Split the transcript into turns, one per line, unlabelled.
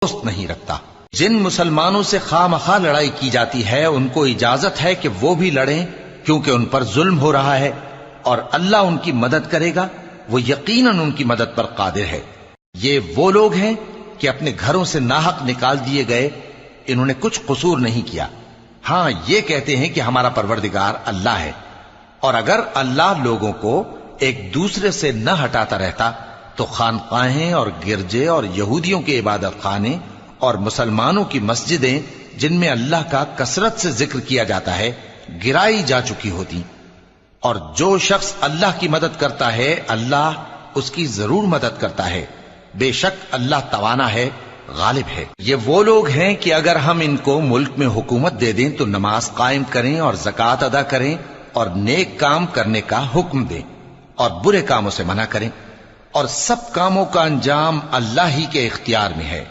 دوست نہیں رکھتا۔ جن مسلمانوں سے خواہ مخواہ لڑائی کی جاتی ہے ان کو اجازت ہے کہ وہ بھی لڑیں، کیونکہ ان پر ظلم ہو رہا ہے، اور اللہ ان کی مدد کرے گا، وہ یقیناً ان کی مدد پر قادر ہے۔ یہ وہ لوگ ہیں کہ اپنے گھروں سے ناحق نکال دیے گئے، انہوں نے کچھ قصور نہیں کیا، ہاں یہ کہتے ہیں کہ ہمارا پروردگار اللہ ہے۔ اور اگر اللہ لوگوں کو ایک دوسرے سے نہ ہٹاتا رہتا تو خانقاہیں اور گرجے اور یہودیوں کے عبادت خانے اور مسلمانوں کی مسجدیں جن میں اللہ کا کثرت سے ذکر کیا جاتا ہے گرائی جا چکی ہوتی۔ اور جو شخص اللہ کی مدد کرتا ہے اللہ اس کی ضرور مدد کرتا ہے، بے شک اللہ توانا ہے، غالب ہے۔ یہ وہ لوگ ہیں کہ اگر ہم ان کو ملک میں حکومت دے دیں تو نماز قائم کریں اور زکوٰۃ ادا کریں اور نیک کام کرنے کا حکم دیں اور برے کاموں سے منع کریں، اور سب کاموں کا انجام اللہ ہی کے اختیار میں ہے۔